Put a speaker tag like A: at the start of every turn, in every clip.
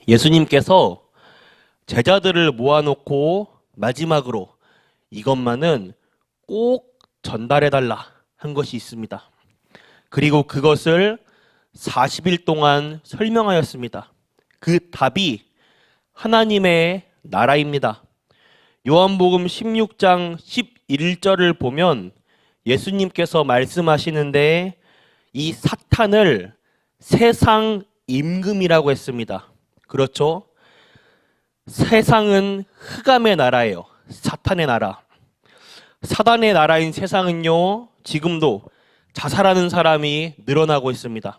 A: 예수님께서 제자들을 모아놓고 마지막으로 이것만은 꼭 전달해달라 한 것이 있습니다. 그리고 그것을 40일 동안 설명하였습니다. 그 답이 하나님의 나라입니다. 요한복음 16장 11절을 보면 예수님께서 말씀하시는데 이 사탄을 세상 임금이라고 했습니다. 그렇죠? 세상은 흑암의 나라예요. 사탄의 나라. 사단의 나라인 세상은요, 지금도 자살하는 사람이 늘어나고 있습니다.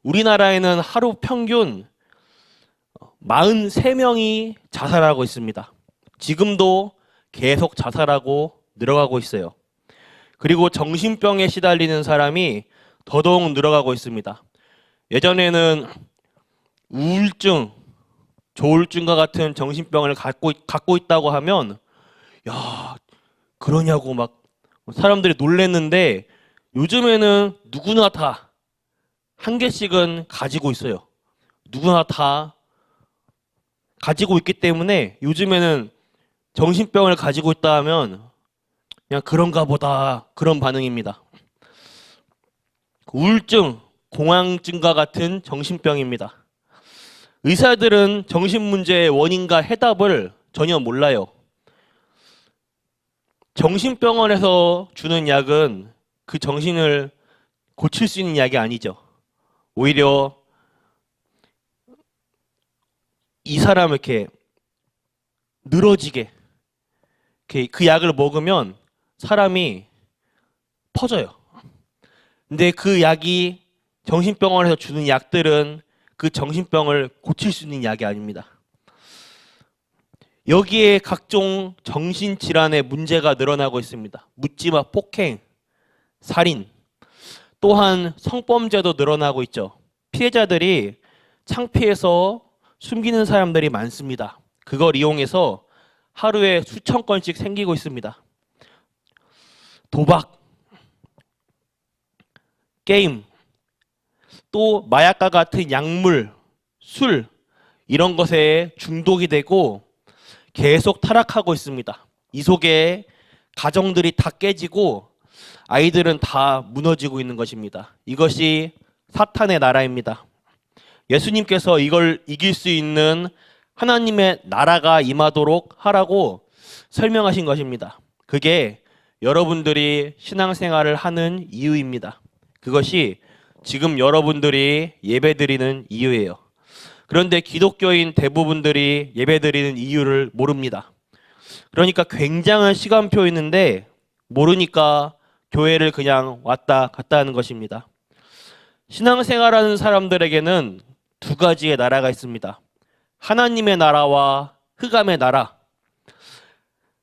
A: 우리나라에는 하루 평균 43명이 자살하고 있습니다. 지금도 계속 자살하고 늘어가고 있어요. 그리고 정신병에 시달리는 사람이 더더욱 늘어가고 있습니다. 예전에는 우울증, 조울증과 같은 정신병을 갖고 있다고 하면 야, 그러냐고 막 사람들이 놀랬는데 요즘에는 누구나 다 한 개씩은 가지고 있어요. 누구나 다 가지고 있기 때문에 요즘에는 정신병을 가지고 있다 하면 그냥 그런가 보다 그런 반응입니다. 우울증, 공황증과 같은 정신병입니다. 의사들은 정신 문제의 원인과 해답을 전혀 몰라요. 정신병원에서 주는 약은 그 정신을 고칠 수 있는 약이 아니죠. 오히려 이 사람을 이렇게 늘어지게 그 약을 먹으면 사람이 퍼져요. 근데 그 약이 정신병원에서 주는 약들은 그 정신병을 고칠 수 있는 약이 아닙니다. 여기에 각종 정신질환의 문제가 늘어나고 있습니다. 묻지마 폭행, 살인, 또한 성범죄도 늘어나고 있죠. 피해자들이 창피해서 숨기는 사람들이 많습니다. 그걸 이용해서 하루에 수천 건씩 생기고 있습니다. 도박, 게임, 또 마약과 같은 약물, 술 이런 것에 중독이 되고 계속 타락하고 있습니다. 이 속에 가정들이 다 깨지고 아이들은 다 무너지고 있는 것입니다. 이것이 사탄의 나라입니다. 예수님께서 이걸 이길 수 있는 하나님의 나라가 임하도록 하라고 설명하신 것입니다. 그게 여러분들이 신앙생활을 하는 이유입니다. 그것이 지금 여러분들이 예배드리는 이유예요. 그런데 기독교인 대부분들이 예배드리는 이유를 모릅니다. 그러니까 굉장한 시간표 있는데 모르니까 교회를 그냥 왔다 갔다 하는 것입니다. 신앙생활하는 사람들에게는 두 가지의 나라가 있습니다. 하나님의 나라와 흑암의 나라.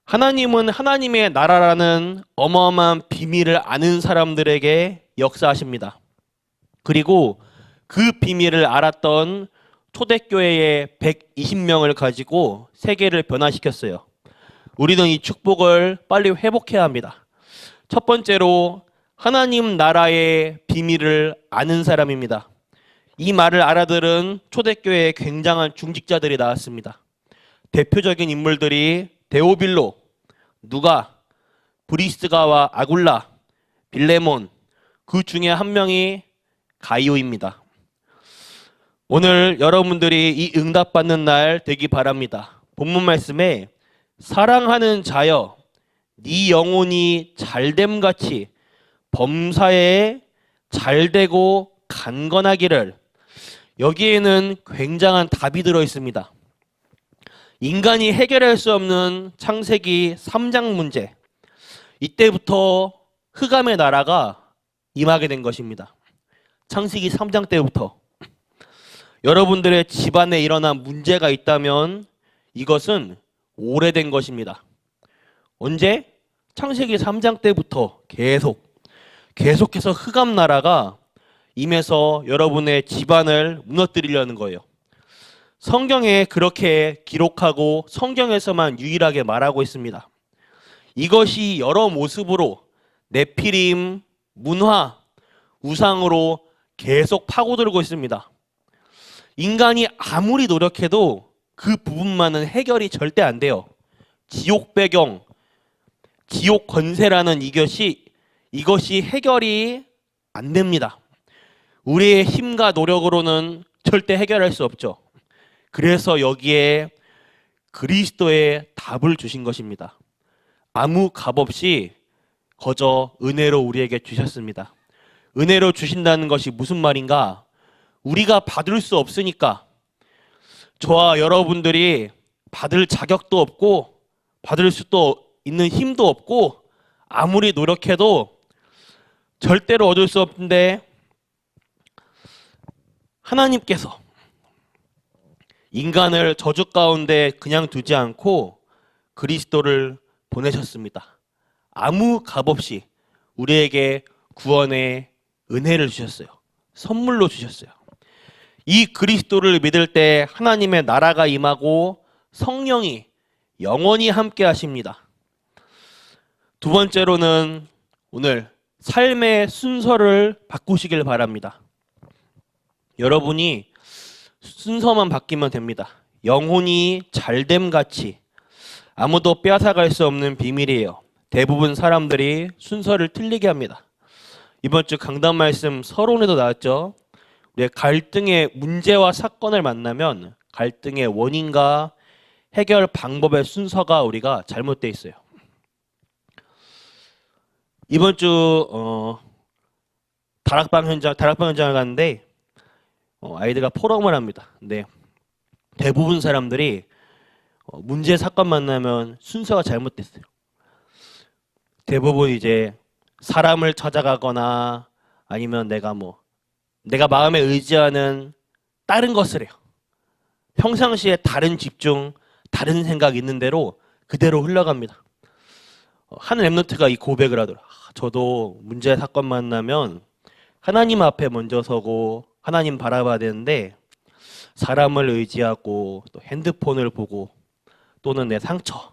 A: 하나님은 하나님의 나라라는 어마어마한 비밀을 아는 사람들에게 역사하십니다. 그리고 그 비밀을 알았던 초대교회의 120명을 가지고 세계를 변화시켰어요. 우리는 이 축복을 빨리 회복해야 합니다. 첫 번째로 하나님 나라의 비밀을 아는 사람입니다. 이 말을 알아들은 초대교회에 굉장한 중직자들이 나왔습니다. 대표적인 인물들이 데오빌로, 누가, 브리스가와 아굴라, 빌레몬, 그 중에 한 명이 가이오입니다. 오늘 여러분들이 이 응답받는 날 되기 바랍니다. 본문 말씀에 사랑하는 자여 네 영혼이 잘됨같이 범사에 잘되고 간건하기를. 여기에는 굉장한 답이 들어 있습니다. 인간이 해결할 수 없는 창세기 3장 문제. 이때부터 흑암의 나라가 임하게 된 것입니다. 창세기 3장 때부터. 여러분들의 집안에 일어난 문제가 있다면 이것은 오래된 것입니다. 언제? 창세기 3장 때부터 계속해서 흑암 나라가 임해서 여러분의 집안을 무너뜨리려는 거예요. 성경에 그렇게 기록하고 성경에서만 유일하게 말하고 있습니다. 이것이 여러 모습으로 네피림, 문화, 우상으로 계속 파고들고 있습니다. 인간이 아무리 노력해도 그 부분만은 해결이 절대 안 돼요. 지옥 배경, 지옥 권세라는 이것이 해결이 안 됩니다. 우리의 힘과 노력으로는 절대 해결할 수 없죠. 그래서 여기에 그리스도의 답을 주신 것입니다. 아무 값 없이 거저 은혜로 우리에게 주셨습니다. 은혜로 주신다는 것이 무슨 말인가? 우리가 받을 수 없으니까, 저와 여러분들이 받을 자격도 없고 받을 수도 있는 힘도 없고 아무리 노력해도 절대로 얻을 수 없는데, 하나님께서 인간을 저주 가운데 그냥 두지 않고 그리스도를 보내셨습니다. 아무 값 없이 우리에게 구원의 은혜를 주셨어요. 선물로 주셨어요. 이 그리스도를 믿을 때 하나님의 나라가 임하고 성령이 영원히 함께 하십니다. 두 번째로는 오늘 삶의 순서를 바꾸시길 바랍니다. 여러분이 순서만 바뀌면 됩니다. 영혼이 잘됨 같이 아무도 빼앗아갈 수 없는 비밀이에요. 대부분 사람들이 순서를 틀리게 합니다. 이번 주 강단 말씀 서론에도 나왔죠. 우리의 갈등의 문제와 사건을 만나면 갈등의 원인과 해결 방법의 순서가 우리가 잘못되어 있어요. 이번 주 다락방 현장을 갔는데 아이들과 포럼을 합니다. 근데 대부분 사람들이 문제 사건 만나면 순서가 잘못됐어요. 대부분 이제 사람을 찾아가거나 아니면 내가 마음에 의지하는 다른 것을 해요. 평상시에 다른 집중, 다른 생각 있는 대로 그대로 흘러갑니다. 한 랩런트가 이 고백을 하더라고요. 저도 문제 사건 만나면 하나님 앞에 먼저 서고 하나님 바라봐야 되는데 사람을 의지하고 또 핸드폰을 보고 또는 내 상처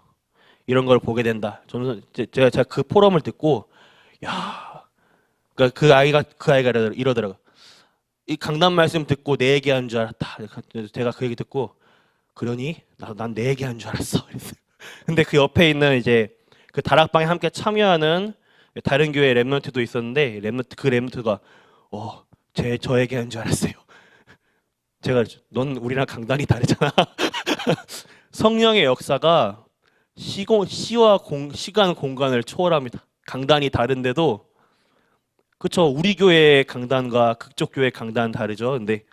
A: 이런 걸 보게 된다. 저는 제가 그 포럼을 듣고 그러니까 그 아이가 이러더라고요. 이 강단 말씀 듣고 내 얘기하는 줄 알았다. 제가 그 얘기 듣고 그러니 난 내 얘기하는 줄 알았어. 근데 그 옆에 있는 이제 그 다락방에 함께 참여하는 다른 교회 랩런트도 있었는데 그 랩런트가 저 얘기하는 줄 알았어요. 제가 넌 우리랑 강단이 다르잖아. 성령의 역사가 시간 공간을 초월합니다. 강단이 다른데도 그쵸, 우리 교회의 강단과 그쪽 교회의 강단은 다르죠. 근데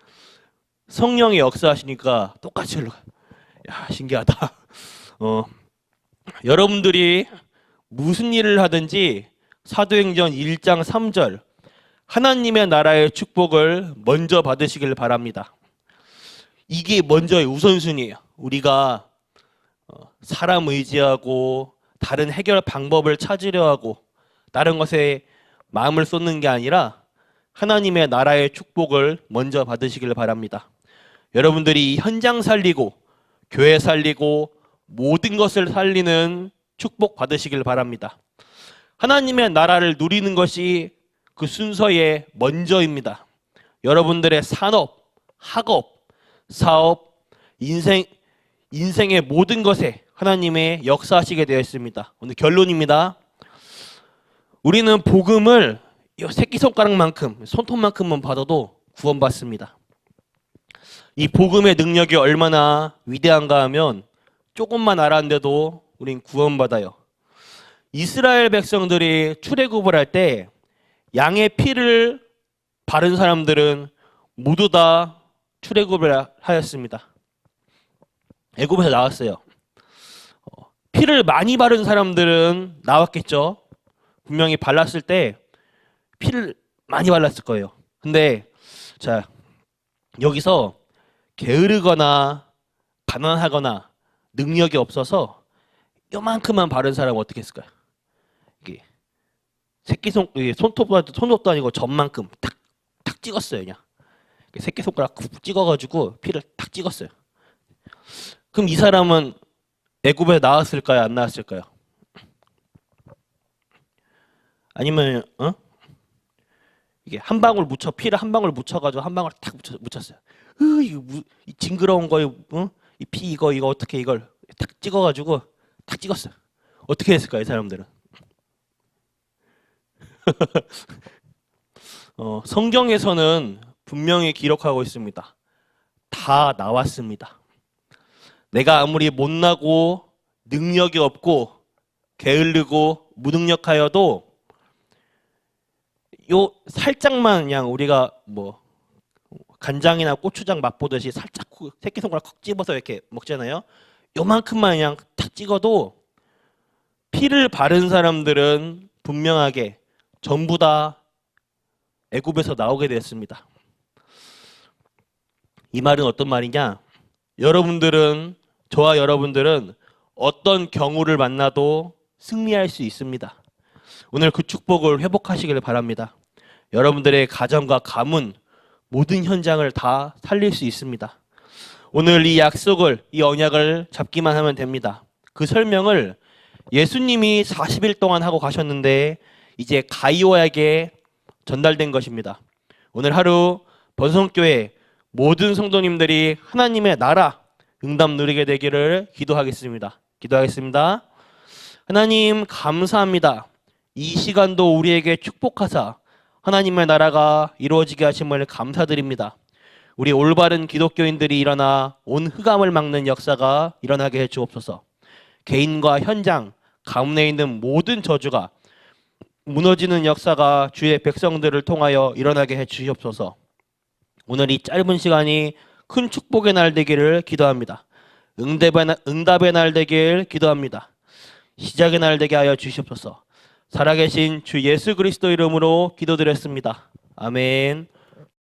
A: 성령의 역사하시니까 똑같이 흘러가. 야, 신기하다. 여러분들이 무슨 일을 하든지 사도행전 1장 3절 하나님의 나라의 축복을 먼저 받으시길 바랍니다. 이게 먼저의 우선순위예요. 우리가 사람 의지하고 다른 해결 방법을 찾으려 하고 다른 것에 마음을 쏟는 게 아니라 하나님의 나라의 축복을 먼저 받으시길 바랍니다. 여러분들이 현장 살리고 교회 살리고 모든 것을 살리는 축복 받으시길 바랍니다. 하나님의 나라를 누리는 것이 그 순서의 먼저입니다. 여러분들의 산업, 학업, 사업, 인생의 모든 것에 하나님의 역사하시게 되어 있습니다. 오늘 결론입니다. 우리는 복음을 새끼손가락만큼, 손톱만큼만 받아도 구원받습니다. 이 복음의 능력이 얼마나 위대한가 하면 조금만 알았는데도 우린 구원받아요. 이스라엘 백성들이 출애굽을 할 때 양의 피를 바른 사람들은 모두 다 출애굽을 하였습니다. 애굽에서 나왔어요. 피를 많이 바른 사람들은 나왔겠죠. 분명히 발랐을 때 피를 많이 발랐을 거예요. 근데 자, 여기서 게으르거나 가난하거나 능력이 없어서 요만큼만 바른 사람은 어떻게 했을까요? 이게 손톱도 아니고 점만큼 탁 찍었어요. 그냥 새끼손가락 찍어가지고 피를 탁 찍었어요. 그럼 이 사람은 애굽에 나왔을까요? 안 나왔을까요? 아니면 이게 한 방울 피를 한 방울 묻혀가지고 한 방울 탁 묻혔어요. 이 징그러운 거, 이 피 이거 어떻게 이걸 탁 찍어가지고 탁 찍었어요. 어떻게 했을까요, 이 사람들은? 성경에서는 분명히 기록하고 있습니다. 다 나왔습니다. 내가 아무리 못나고 능력이 없고 게을르고 무능력하여도 요 살짝만 그냥 우리가 뭐 간장이나 고추장 맛보듯이 살짝 새끼손가락 콕 집어서 이렇게 먹잖아요. 요만큼만 그냥 탁 찍어도 피를 바른 사람들은 분명하게 전부 다 애굽에서 나오게 됐습니다. 이 말은 어떤 말이냐? 저와 여러분들은 어떤 경우를 만나도 승리할 수 있습니다. 오늘 그 축복을 회복하시길 바랍니다. 여러분들의 가정과 가문, 모든 현장을 다 살릴 수 있습니다. 오늘 이 약속을, 이 언약을 잡기만 하면 됩니다. 그 설명을 예수님이 40일 동안 하고 가셨는데 이제 가이오에게 전달된 것입니다. 오늘 하루 번성교회 모든 성도님들이 하나님의 나라 응답 누리게 되기를 기도하겠습니다. 하나님 감사합니다. 이 시간도 우리에게 축복하사 하나님의 나라가 이루어지게 하심을 감사드립니다. 우리 올바른 기독교인들이 일어나 온 흑암을 막는 역사가 일어나게 해 주옵소서. 개인과 현장, 가문에 있는 모든 저주가 무너지는 역사가 주의 백성들을 통하여 일어나게 해 주시옵소서. 오늘 이 짧은 시간이 큰 축복의 날 되기를 기도합니다. 응답의 날 되길 기도합니다. 시작의 날 되게 하여 주시옵소서. 살아계신 주 예수 그리스도 이름으로 기도드렸습니다. 아멘.